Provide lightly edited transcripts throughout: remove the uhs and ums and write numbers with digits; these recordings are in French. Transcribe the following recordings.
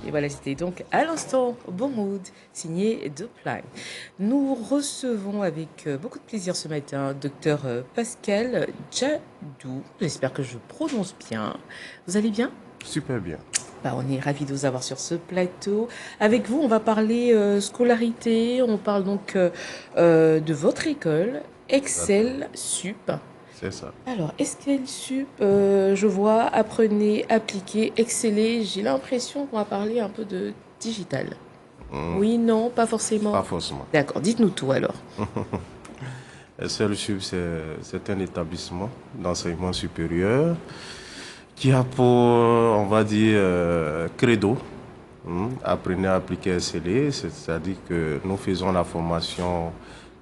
Et voilà, c'était donc à l'instant Bon Mood, signé Dopline. Nous recevons avec beaucoup de plaisir ce matin Dr Pascal Djadou. J'espère que je prononce bien. Vous allez bien? Super bien. Bah, on est ravis de vous avoir sur ce plateau. Avec vous, on va parler scolarité. On parle donc de votre école, Exactement. Excel Sup. C'est ça. Alors, Excel Sup, je vois, apprenez, appliquez, excellez. J'ai l'impression qu'on va parler un peu de digital. Hmm, Oui, non, pas forcément. Pas forcément. D'accord, dites-nous tout alors. SLSUB, c'est un établissement d'enseignement supérieur qui a pour, on va dire, credo, apprenez à appliquer SLE, c'est-à-dire que nous faisons la formation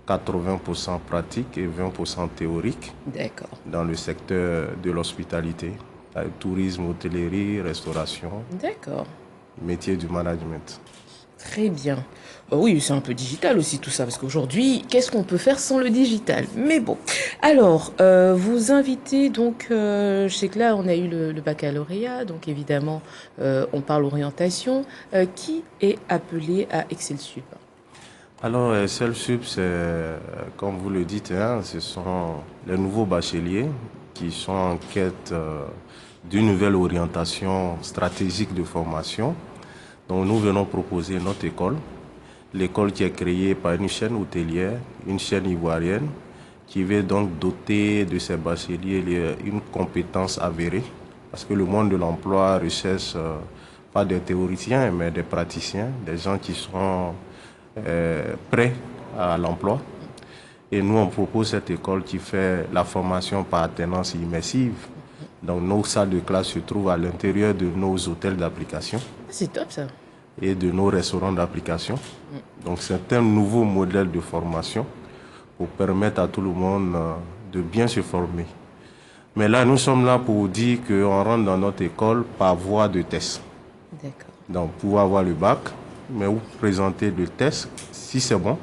80% pratique et 20% théorique D'accord, dans le secteur de l'hospitalité, tourisme, hôtellerie, restauration, d'accord. métier du management. Très bien. Oui, c'est un peu digital aussi tout ça, parce qu'aujourd'hui, qu'est-ce qu'on peut faire sans le digital? Mais bon. Alors, vous invitez donc, je sais que là, on a eu le baccalauréat, donc évidemment, on parle orientation. Qui est appelé à Excel Sup? Alors, CELSUB, comme vous le dites, hein, ce sont les nouveaux bacheliers qui sont en quête d'une nouvelle orientation stratégique de formation. Donc, nous venons proposer notre école, l'école qui est créée par une chaîne hôtelière, une chaîne ivoirienne, qui veut donc doter de ces bacheliers une compétence avérée, parce que le monde de l'emploi recherche pas des théoriciens, mais des praticiens, des gens qui sont prêts à l'emploi. Et nous, on propose cette école qui fait la formation par alternance immersive. Donc, nos salles de classe se trouvent à l'intérieur de nos hôtels d'application Ah, c'est top ça. et de nos restaurants d'application. Donc, c'est un nouveau modèle de formation pour permettre à tout le monde de bien se former. Mais là, nous sommes là pour dire qu'on rentre dans notre école par voie de test. D'accord, Donc, pour avoir le bac, mais vous présentez le test. Si c'est bon,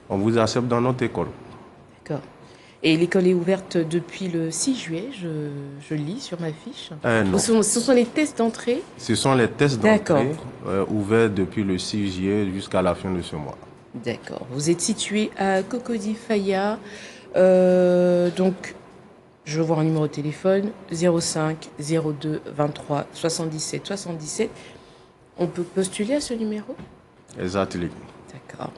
on vous accepte dans notre école. d'accord. Et l'école est ouverte depuis le 6 juillet, je lis sur ma fiche. Non. Ce sont les tests d'entrée? Ce sont les tests D'accord, d'entrée ouverts depuis le 6 juillet jusqu'à la fin de ce mois. d'accord. Vous êtes situé à Cocody Faya. Donc, je vois un numéro de téléphone 05 02 23 77 77. On peut postuler à ce numéro? Exactement. D'accord.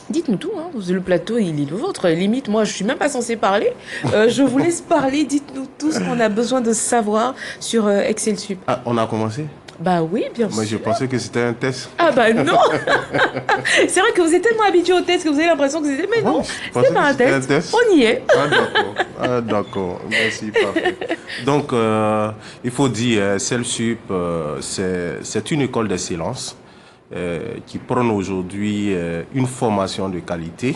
Dites-nous tout, hein. Le plateau, il est le vôtre. Limite, moi, je suis même pas censée parler. Je vous laisse parler. Dites-nous tout ce qu'on a besoin de savoir sur Excel Sup. Ah, on a commencé? Bah oui, bien Moi, je sûr. pensais que c'était un test. Ah bah non. C'est vrai que vous êtes tellement habitué au test que vous avez l'impression que c'était... Mais Bon, non, je c'est pensais pas que un c'était un test. test. On y est. Ah, d'accord. Ah, d'accord. Merci, parfait. Donc, il faut dire, CELSUP, c'est une école d'excellence qui prône aujourd'hui une formation de qualité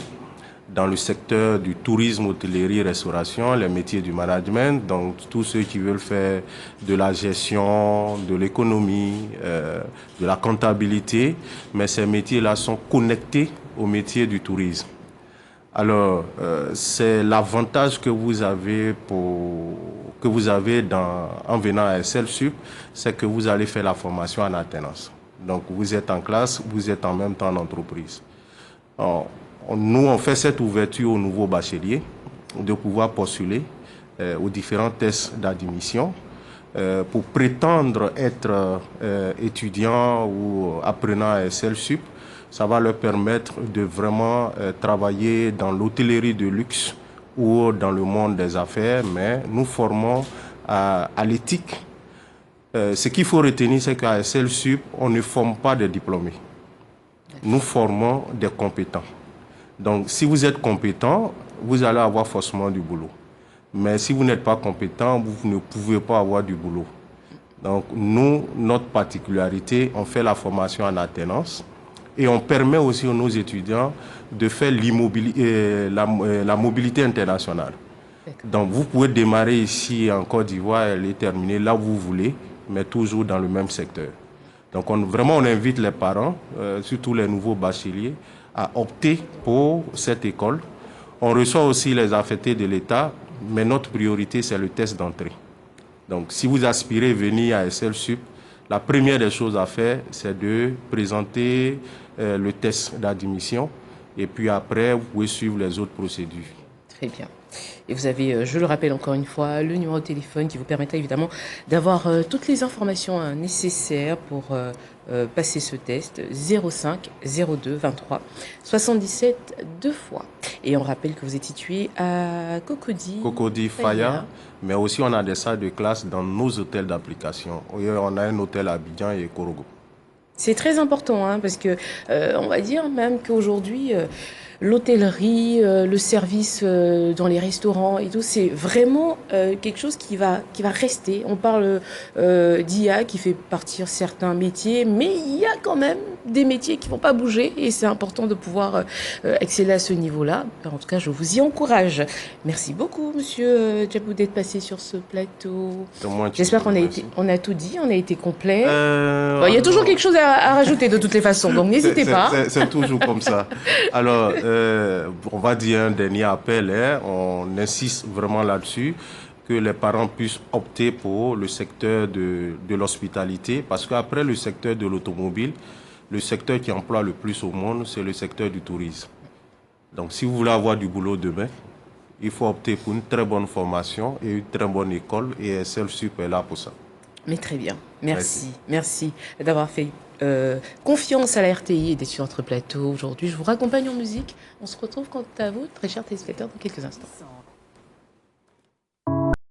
dans le secteur du tourisme, hôtellerie, restauration, les métiers du management, donc tous ceux qui veulent faire de la gestion, de l'économie, de la comptabilité, mais ces métiers-là sont connectés aux métiers du tourisme. Alors, c'est l'avantage que vous avez en venant à SLSUP, c'est que vous allez faire la formation en alternance. Donc, vous êtes en classe, vous êtes en même temps en entreprise. Alors, nous, on fait cette ouverture aux nouveaux bacheliers de pouvoir postuler aux différents tests d'admission pour prétendre être étudiant ou apprenant à SLSUP. Ça va leur permettre de vraiment travailler dans l'hôtellerie de luxe ou dans le monde des affaires, mais nous formons à l'éthique. Ce qu'il faut retenir, c'est qu'à SLSUP, on ne forme pas des diplômés. Nous formons des compétents. Donc, si vous êtes compétent, vous allez avoir forcément du boulot. Mais si vous n'êtes pas compétent, vous ne pouvez pas avoir du boulot. Donc, nous, notre particularité, on fait la formation en alternance et on permet aussi à nos étudiants de faire la mobilité internationale. Donc, vous pouvez démarrer ici en Côte d'Ivoire et les terminer là où vous voulez, mais toujours dans le même secteur. Donc, on invite les parents, surtout les nouveaux bacheliers, à opter pour cette école. On reçoit aussi les affectés de l'État, mais notre priorité, c'est le test d'entrée. Donc, si vous aspirez à venir à SLSUP, La première des choses à faire, c'est de présenter le test d'admission. Et puis après, vous pouvez suivre les autres procédures. Très bien. Et vous avez, je le rappelle encore une fois, le numéro de téléphone qui vous permettra évidemment d'avoir toutes les informations nécessaires pour passer ce test. 05 02 23 77 deux fois. Et on rappelle que vous êtes situé à Cocody. Cocody, Faya, mais aussi on a des salles de classe dans nos hôtels d'application. On a un hôtel à Abidjan et Korogo. C'est très important, hein, parce que on va dire même qu'aujourd'hui, l'hôtellerie, le service dans les restaurants et tout, c'est vraiment quelque chose qui va rester. On parle d'IA qui fait partir certains métiers, mais il y a quand même des métiers qui vont pas bouger et c'est important de pouvoir exceller à ce niveau-là. En tout cas, je vous y encourage. Merci beaucoup, Monsieur Djabou, d'être passé sur ce plateau. J'espère on a tout dit, on a été complet. Bon, il y a toujours quelque chose à rajouter de toutes les façons, donc n'hésitez pas. C'est toujours comme ça. Alors, on va dire un dernier appel, hein. On insiste vraiment là-dessus, que les parents puissent opter pour le secteur de l'hospitalité, parce qu'après le secteur de l'automobile, le secteur qui emploie le plus au monde, c'est le secteur du tourisme. Donc, si vous voulez avoir du boulot demain, il faut opter pour une très bonne formation et une très bonne école, et Selsup est là pour ça. Mais très bien, merci d'avoir fait confiance à la RTI et d'être sur notre plateau aujourd'hui. Je vous raccompagne en musique. On se retrouve quant à vous, très chers téléspectateurs, dans quelques instants.